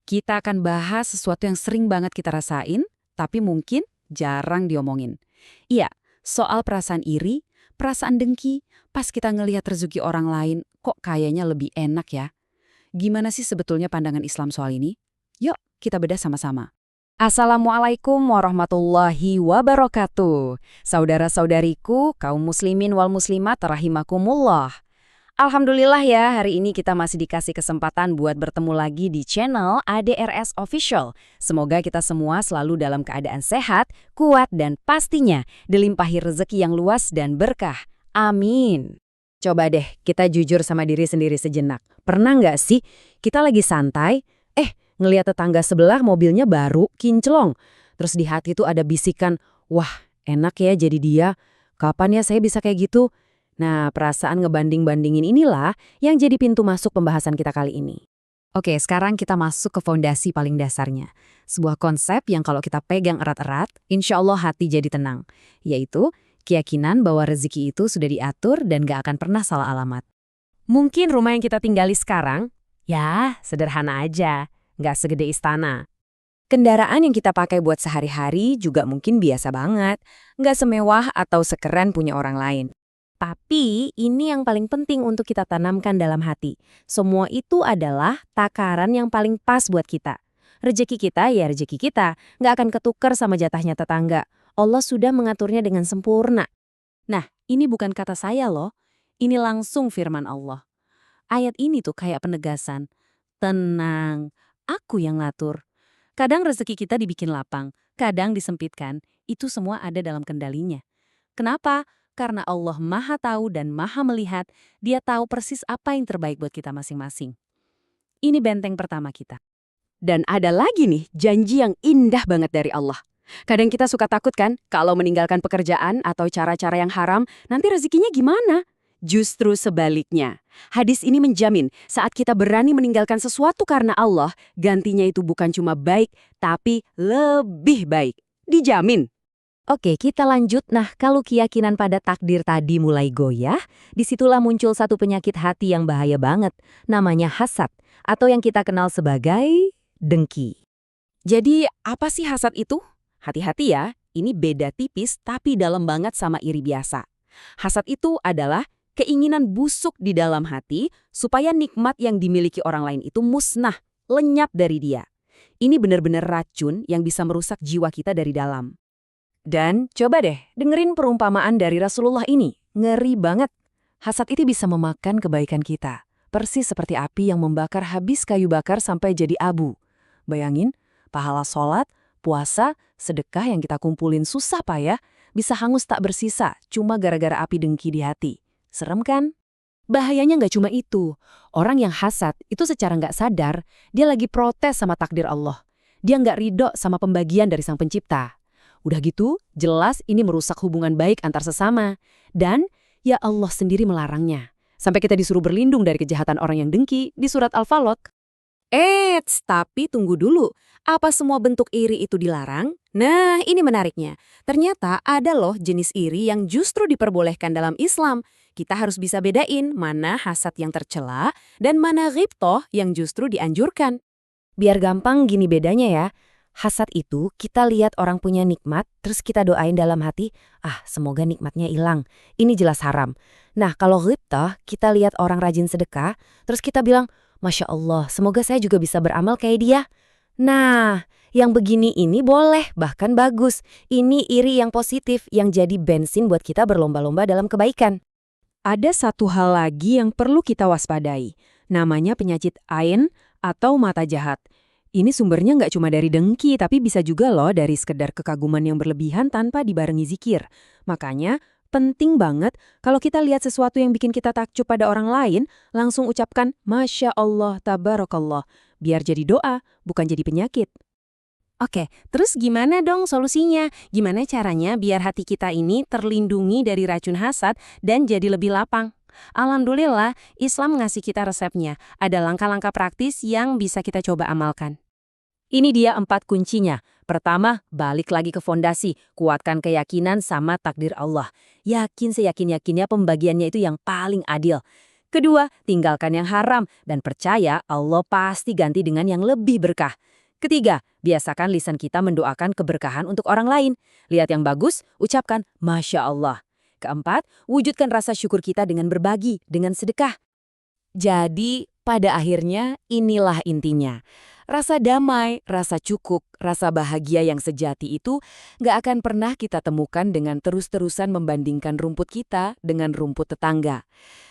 Kita akan bahas sesuatu yang sering banget kita rasain, tapi mungkin jarang diomongin. Iya, soal perasaan iri, perasaan dengki, pas kita ngelihat rezeki orang lain, kok kayaknya lebih enak ya? Gimana sih sebetulnya pandangan Islam soal ini? Yuk, kita bedah sama-sama. Assalamualaikum warahmatullahi wabarakatuh. Saudara-saudariku, kaum muslimin wal muslimat rahimakumullah. Alhamdulillah ya, hari ini kita masih dikasih kesempatan buat bertemu lagi di channel ADRS Official. Semoga kita semua selalu dalam keadaan sehat, kuat, dan pastinya dilimpahi rezeki yang luas dan berkah. Amin. Coba deh, kita jujur sama diri sendiri sejenak. Pernah nggak sih kita lagi santai, ngelihat tetangga sebelah mobilnya baru, kinclong. Terus di hati tuh ada bisikan, wah enak ya jadi dia, kapan ya saya bisa kayak gitu? Nah, perasaan ngebanding-bandingin inilah yang jadi pintu masuk pembahasan kita kali ini. Oke, sekarang kita masuk ke fondasi paling dasarnya. Sebuah konsep yang kalau kita pegang erat-erat, insya Allah hati jadi tenang. Yaitu, keyakinan bahwa rezeki itu sudah diatur dan gak akan pernah salah alamat. Mungkin rumah yang kita tinggali sekarang, ya sederhana aja, gak segede istana. Kendaraan yang kita pakai buat sehari-hari juga mungkin biasa banget, gak semewah atau sekeren punya orang lain. Tapi ini yang paling penting untuk kita tanamkan dalam hati. Semua itu adalah takaran yang paling pas buat kita. Rezeki kita ya rezeki kita, nggak akan ketukar sama jatahnya tetangga. Allah sudah mengaturnya dengan sempurna. Nah, ini bukan kata saya loh. Ini langsung firman Allah. Ayat ini tuh kayak penegasan. Tenang, aku yang ngatur. Kadang rezeki kita dibikin lapang, kadang disempitkan. Itu semua ada dalam kendalinya. Kenapa? Karena Allah Maha Tahu dan Maha Melihat, Dia tahu persis apa yang terbaik buat kita masing-masing. Ini benteng pertama kita. Dan ada lagi nih, janji yang indah banget dari Allah. Kadang kita suka takut kan, kalau meninggalkan pekerjaan atau cara-cara yang haram, nanti rezekinya gimana? Justru sebaliknya. Hadis ini menjamin, saat kita berani meninggalkan sesuatu karena Allah, gantinya itu bukan cuma baik, tapi lebih baik. Dijamin. Oke, kita lanjut. Nah, kalau keyakinan pada takdir tadi mulai goyah, disitulah muncul satu penyakit hati yang bahaya banget, namanya hasad, atau yang kita kenal sebagai dengki. Jadi, apa sih hasad itu? Hati-hati ya, ini beda tipis tapi dalam banget sama iri biasa. Hasad itu adalah keinginan busuk di dalam hati supaya nikmat yang dimiliki orang lain itu musnah, lenyap dari dia. Ini benar-benar racun yang bisa merusak jiwa kita dari dalam. Dan coba deh, dengerin perumpamaan dari Rasulullah ini. Ngeri banget. Hasad itu bisa memakan kebaikan kita. Persis seperti api yang membakar habis kayu bakar sampai jadi abu. Bayangin, pahala sholat, puasa, sedekah yang kita kumpulin susah payah, bisa hangus tak bersisa cuma gara-gara api dengki di hati. Serem kan? Bahayanya nggak cuma itu. Orang yang hasad itu secara nggak sadar, dia lagi protes sama takdir Allah. Dia nggak ridho sama pembagian dari Sang Pencipta. Udah gitu, jelas ini merusak hubungan baik antar sesama. Dan, ya Allah sendiri melarangnya. Sampai kita disuruh berlindung dari kejahatan orang yang dengki di surat Al-Falaq. Tapi tunggu dulu. Apa semua bentuk iri itu dilarang? Nah, ini menariknya. Ternyata ada loh jenis iri yang justru diperbolehkan dalam Islam. Kita harus bisa bedain mana hasad yang tercela dan mana ghibthah yang justru dianjurkan. Biar gampang gini bedanya ya. Hasad itu kita lihat orang punya nikmat, terus kita doain dalam hati, semoga nikmatnya hilang. Ini jelas haram. Nah, kalau ghibthah, kita lihat orang rajin sedekah, terus kita bilang, Masya Allah, semoga saya juga bisa beramal kayak dia. Nah, yang begini ini boleh, bahkan bagus. Ini iri yang positif, yang jadi bensin buat kita berlomba-lomba dalam kebaikan. Ada satu hal lagi yang perlu kita waspadai, namanya penyakit ain atau mata jahat. Ini sumbernya nggak cuma dari dengki, tapi bisa juga loh dari sekedar kekaguman yang berlebihan tanpa dibarengi zikir. Makanya, penting banget kalau kita lihat sesuatu yang bikin kita takjub pada orang lain, langsung ucapkan Masya Allah, Tabarakallah. Biar jadi doa, bukan jadi penyakit. Oke, terus gimana dong solusinya? Gimana caranya biar hati kita ini terlindungi dari racun hasad dan jadi lebih lapang? Alhamdulillah, Islam ngasih kita resepnya. Ada langkah-langkah praktis yang bisa kita coba amalkan. Ini dia 4 kuncinya. Pertama, balik lagi ke fondasi. Kuatkan keyakinan sama takdir Allah. Yakin seyakin-yakinnya pembagiannya itu yang paling adil. Kedua, tinggalkan yang haram dan percaya Allah pasti ganti dengan yang lebih berkah. Ketiga, biasakan lisan kita mendoakan keberkahan untuk orang lain. Lihat yang bagus, ucapkan Masya Allah. Keempat, wujudkan rasa syukur kita dengan berbagi, dengan sedekah. Jadi, pada akhirnya inilah intinya. Rasa damai, rasa cukup, rasa bahagia yang sejati itu nggak akan pernah kita temukan dengan terus-terusan membandingkan rumput kita dengan rumput tetangga.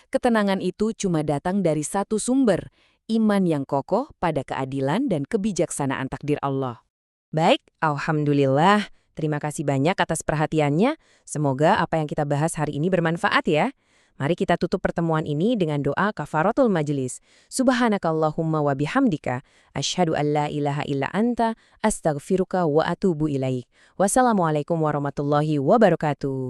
Ketenangan itu cuma datang dari satu sumber, iman yang kokoh pada keadilan dan kebijaksanaan takdir Allah. Baik, alhamdulillah. Terima kasih banyak atas perhatiannya. Semoga apa yang kita bahas hari ini bermanfaat ya. Mari kita tutup pertemuan ini dengan doa kafaratul majlis. Subhanakallahumma wa bihamdika, asyhadu an la ilaha illa anta, astaghfiruka wa atubu ilaik. Wassalamualaikum warahmatullahi wabarakatuh.